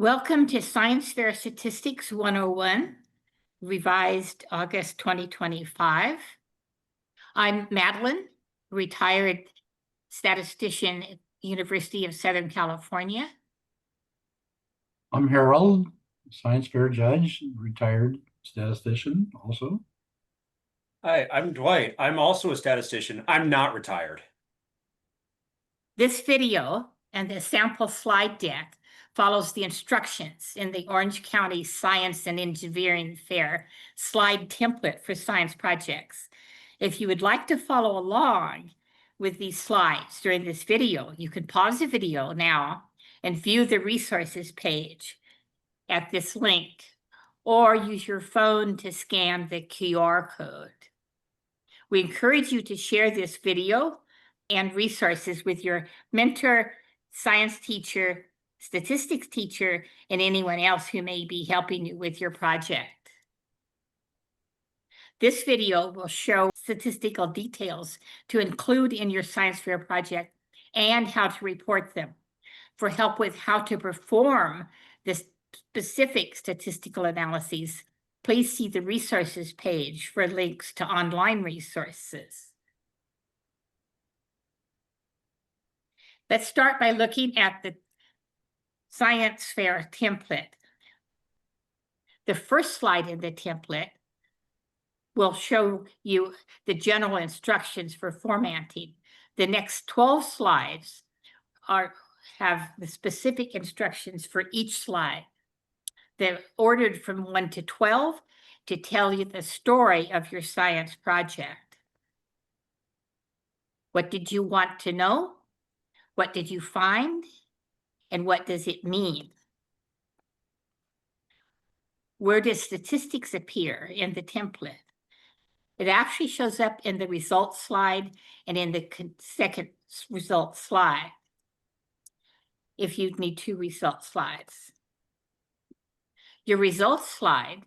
Welcome to Science Fair Statistics 101, revised August 2025. I'm Madeline, retired statistician at University of Southern California. I'm Harold, Science Fair judge, retired statistician also. Hi, I'm Dwight. I'm also a statistician. I'm not retired. This video and the sample slide deck follows the instructions in the Orange County Science and Engineering Fair slide template for science projects. If you would like to follow along with these slides during this video, you can pause the video now and view the resources page at this link, or use your phone to scan the QR code. We encourage you to share this video and resources with your mentor, science teacher, statistics teacher, and anyone else who may be helping you with your project. This video will show statistical details to include in your science fair project and how to report them. For help with how to perform the specific statistical analyses, please see the resources page for links to online resources. Let's start by looking at the science fair template. The first slide in the template will show you the general instructions for formatting. The next 12 slides have the specific instructions for each slide. They're ordered from 1 to 12 to tell you the story of your science project. What did you want to know? What did you find? And what does it mean? Where does statistics appear in the template? It actually shows up in the results slide and in the second results slide, if you need two results slides. Your results slide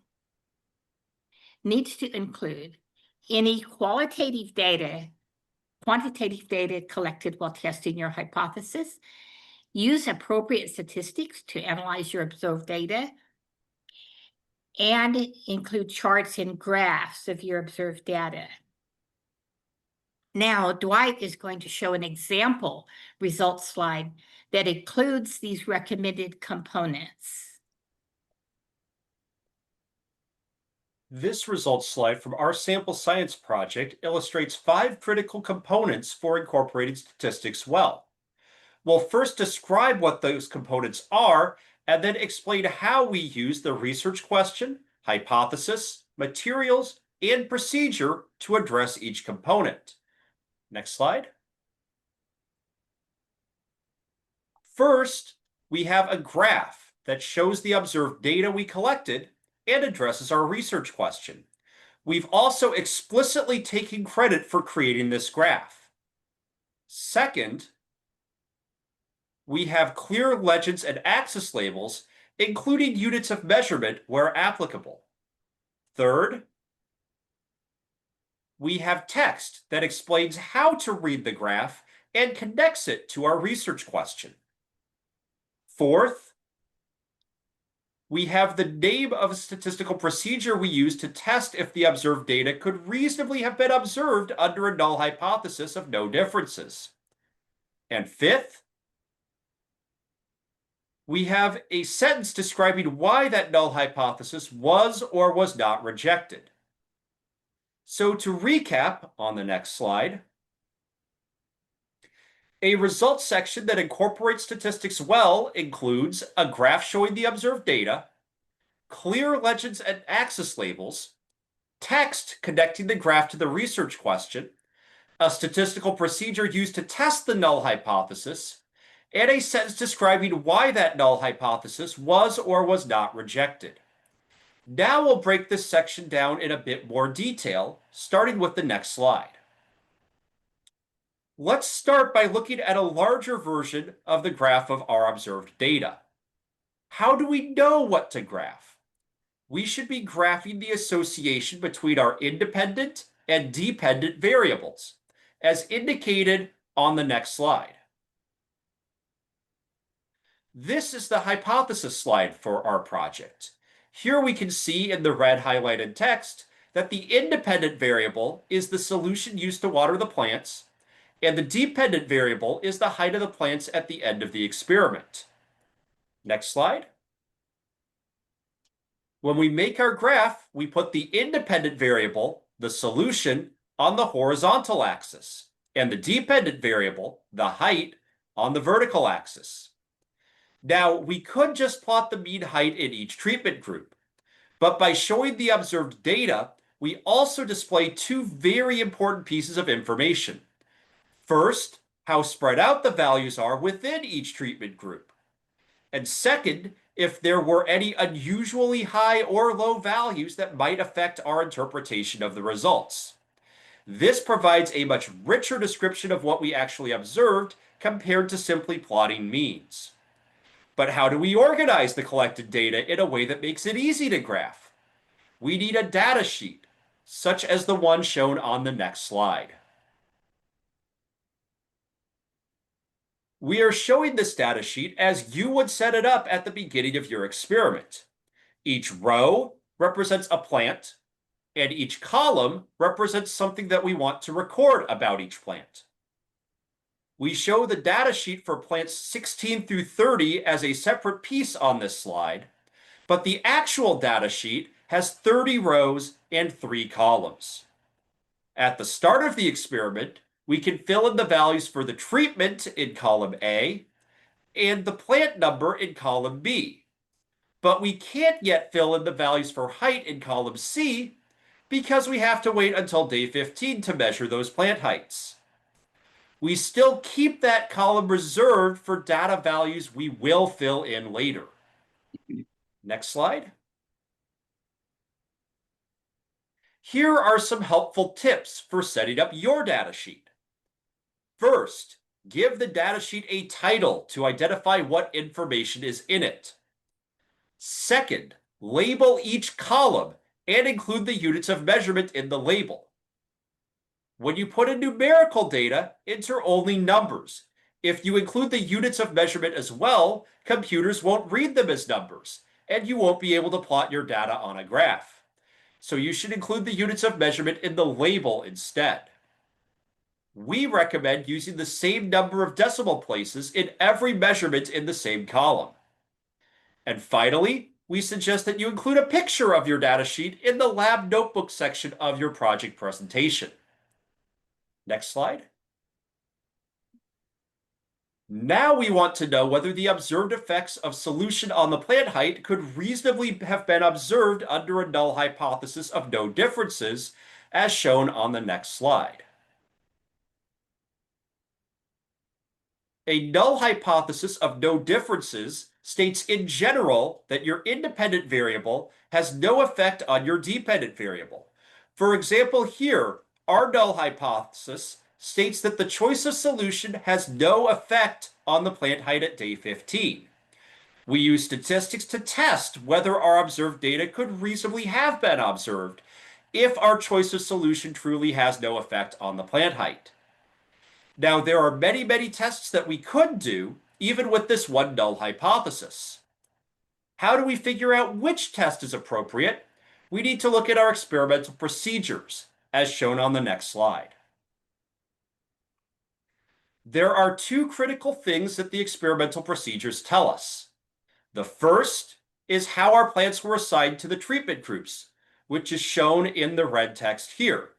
needs to include any quantitative data collected while testing your hypothesis. Use appropriate statistics to analyze your observed data, and include charts and graphs of your observed data. Now, Dwight is going to show an example results slide that includes these recommended components. This results slide from our sample science project illustrates 5 critical components for incorporating statistics well. We'll first describe what those components are, and then explain how we use the research question, hypothesis, materials, and procedure to address each component. Next slide. First, we have a graph that shows the observed data we collected and addresses our research question. We've also explicitly taken credit for creating this graph. Second, we have clear legends and axis labels, including units of measurement where applicable. Third, we have text that explains how to read the graph and connects it to our research question. Fourth, we have the name of a statistical procedure we use to test if the observed data could reasonably have been observed under a null hypothesis of no differences. And fifth, we have a sentence describing why that null hypothesis was or was not rejected. So to recap on the next slide, a results section that incorporates statistics well includes a graph showing the observed data, clear legends and axis labels, text connecting the graph to the research question, a statistical procedure used to test the null hypothesis, and a sentence describing why that null hypothesis was or was not rejected. Now we'll break this section down in a bit more detail, starting with the next slide. Let's start by looking at a larger version of the graph of our observed data. How do we know what to graph? We should be graphing the association between our independent and dependent variables, as indicated on the next slide. This is the hypothesis slide for our project. Here we can see in the red highlighted text that the independent variable is the solution used to water the plants, and the dependent variable is the height of the plants at the end of the experiment. Next slide. When we make our graph, we put the independent variable, the solution, on the horizontal axis, and the dependent variable, the height, on the vertical axis. Now, we could just plot the mean height in each treatment group, but by showing the observed data, we also display two very important pieces of information. First, how spread out the values are within each treatment group. And second, if there were any unusually high or low values that might affect our interpretation of the results. This provides a much richer description of what we actually observed compared to simply plotting means. But how do we organize the collected data in a way that makes it easy to graph? We need a data sheet, such as the one shown on the next slide. We are showing this data sheet as you would set it up at the beginning of your experiment. Each row represents a plant, and each column represents something that we want to record about each plant. We show the data sheet for plants 16 through 30 as a separate piece on this slide, but the actual data sheet has 30 rows and 3 columns. At the start of the experiment, we can fill in the values for the treatment in column A and the plant number in column B. But we can't yet fill in the values for height in column C because we have to wait until day 15 to measure those plant heights. We still keep that column reserved for data values we will fill in later. Next slide. Here are some helpful tips for setting up your data sheet. First, give the data sheet a title to identify what information is in it. Second, label each column and include the units of measurement in the label. When you put in numerical data, enter only numbers. If you include the units of measurement as well, computers won't read them as numbers, and you won't be able to plot your data on a graph. So you should include the units of measurement in the label instead. We recommend using the same number of decimal places in every measurement in the same column. And finally, we suggest that you include a picture of your data sheet in the lab notebook section of your project presentation. Next slide. Now we want to know whether the observed effects of solution on the plant height could reasonably have been observed under a null hypothesis of no differences, as shown on the next slide. A null hypothesis of no differences states in general that your independent variable has no effect on your dependent variable. For example, here, our null hypothesis states that the choice of solution has no effect on the plant height at day 15. We use statistics to test whether our observed data could reasonably have been observed if our choice of solution truly has no effect on the plant height. Now, there are many, many tests that we could do, even with this one null hypothesis. How do we figure out which test is appropriate? We need to look at our experimental procedures, as shown on the next slide. There are two critical things that the experimental procedures tell us. The first is how our plants were assigned to the treatment groups, which is shown in the red text here.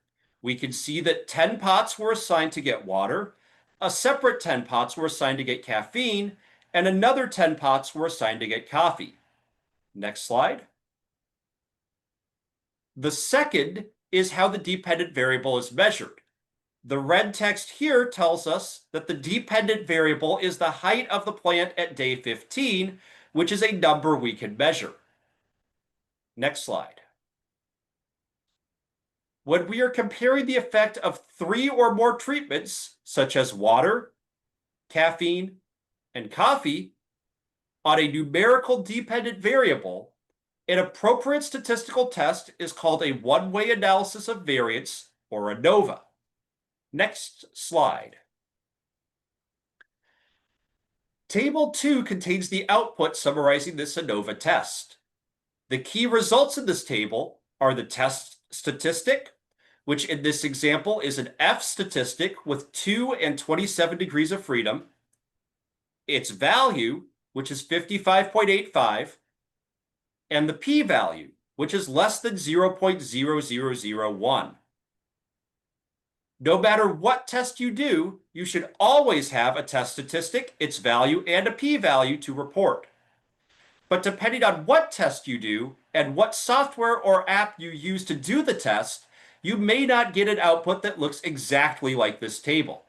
We can see that 10 pots were assigned to get water, a separate 10 pots were assigned to get caffeine, and another 10 pots were assigned to get coffee. Next slide. The second is how the dependent variable is measured. The red text here tells us that the dependent variable is the height of the plant at day 15, which is a number we can measure. Next slide. When we are comparing the effect of 3 or more treatments, such as water, caffeine, and coffee, on a numerical dependent variable, an appropriate statistical test is called a one-way analysis of variance, or ANOVA. Next slide. Table 2 contains the output summarizing this ANOVA test. The key results in this table are the test statistic, which in this example is an F statistic with 2 and 27 degrees of freedom, its value, which is 55.85, and the p-value, which is less than 0.0001. No matter what test you do, you should always have a test statistic, its value, and a p-value to report. But depending on what test you do and what software or app you use to do the test, you may not get an output that looks exactly like this table.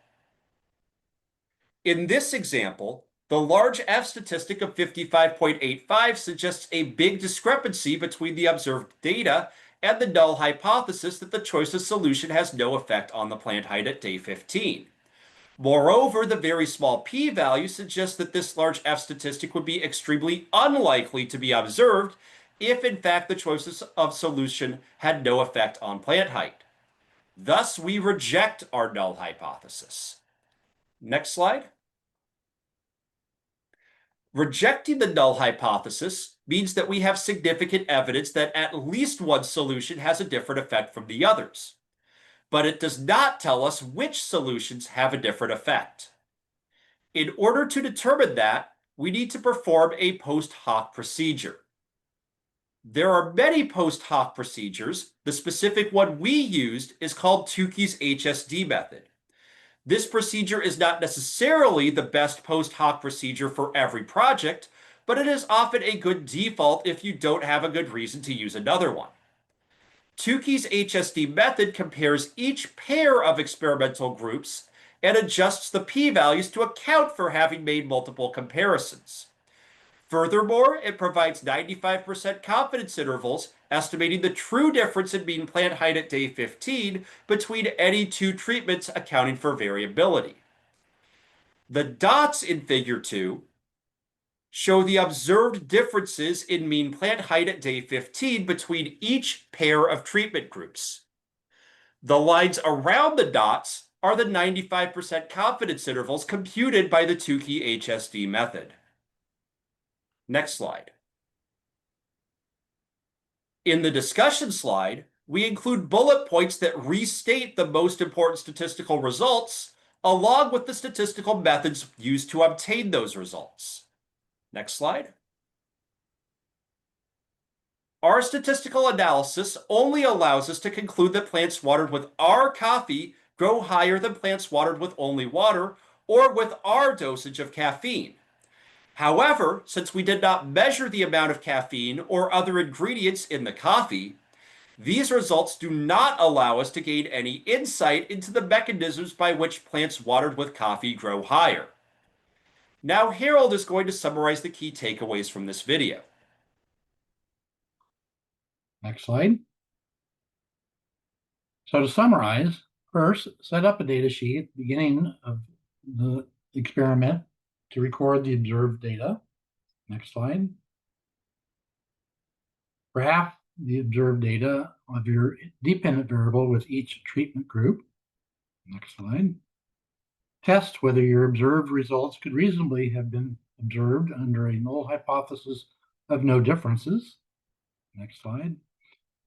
In this example, the large F statistic of 55.85 suggests a big discrepancy between the observed data and the null hypothesis that the choice's solution has no effect on the plant height at day 15. Moreover, the very small p-value suggests that this large F statistic would be extremely unlikely to be observed if in fact the choices of solution had no effect on plant height. Thus, we reject our null hypothesis. Next slide. Rejecting the null hypothesis means that we have significant evidence that at least one solution has a different effect from the others. But it does not tell us which solutions have a different effect. In order to determine that, we need to perform a post hoc procedure. There are many post hoc procedures. The specific one we used is called Tukey's HSD method. This procedure is not necessarily the best post hoc procedure for every project, but it is often a good default if you don't have a good reason to use another one. Tukey's HSD method compares each pair of experimental groups and adjusts the p-values to account for having made multiple comparisons. Furthermore, it provides 95% confidence intervals estimating the true difference in mean plant height at day 15 between any two treatments, accounting for variability. The dots in figure 2 show the observed differences in mean plant height at day 15 between each pair of treatment groups. The lines around the dots are the 95% confidence intervals computed by the Tukey HSD method. Next slide. In the discussion slide, we include bullet points that restate the most important statistical results, along with the statistical methods used to obtain those results. Next slide. Our statistical analysis only allows us to conclude that plants watered with our coffee grow higher than plants watered with only water or with our dosage of caffeine. However, since we did not measure the amount of caffeine or other ingredients in the coffee, these results do not allow us to gain any insight into the mechanisms by which plants watered with coffee grow higher. Now, Harold is going to summarize the key takeaways from this video. Next slide. So to summarize, first, set up a data sheet at the beginning of the experiment to record the observed data. Next slide. Graph the observed data of your dependent variable with each treatment group. Next slide. Test whether your observed results could reasonably have been observed under a null hypothesis of no differences. Next slide.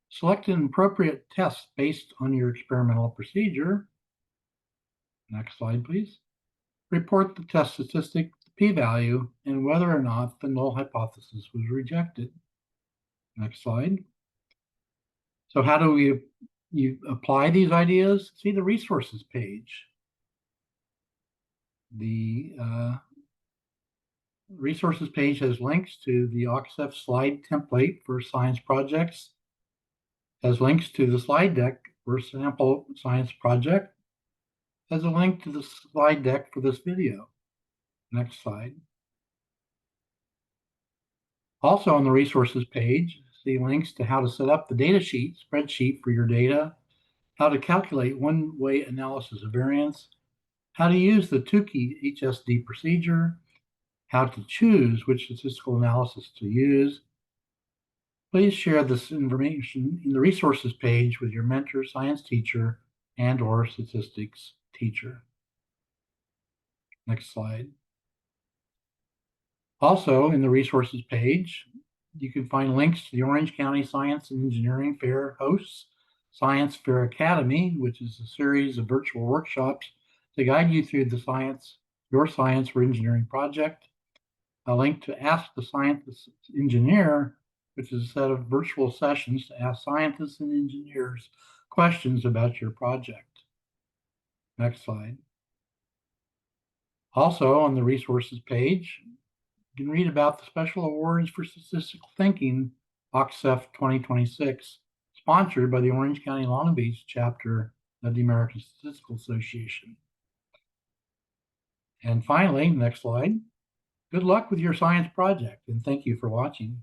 Select an appropriate test based on your experimental procedure. Next slide, please. Report the test statistic, the p-value, and whether or not the null hypothesis was rejected. Next slide. So how do you apply these ideas? See the resources page. The resources page has links to the OXF slide template for science projects, has links to the slide deck for a sample science project, has a link to the slide deck for this video. Next slide. Also on the resources page, see links to how to set up the data sheet, spreadsheet for your data, how to calculate one-way analysis of variance, how to use the Tukey HSD procedure, how to choose which statistical analysis to use. Please share this information in the resources page with your mentor, science teacher, and/or statistics teacher. Next slide. Also, in the resources page, you can find links to the Orange County Science and Engineering Fair hosts, Science Fair Academy, which is a series of virtual workshops to guide you through your science or engineering project, a link to Ask the Scientist Engineer, which is a set of virtual sessions to ask scientists and engineers questions about your project. Next slide. Also, on the resources page, you can read about the Special Awards for Statistical Thinking, OCSEF 2026, sponsored by the Orange County Long Beach chapter of the American Statistical Association. And finally, next slide. Good luck with your science project, and thank you for watching.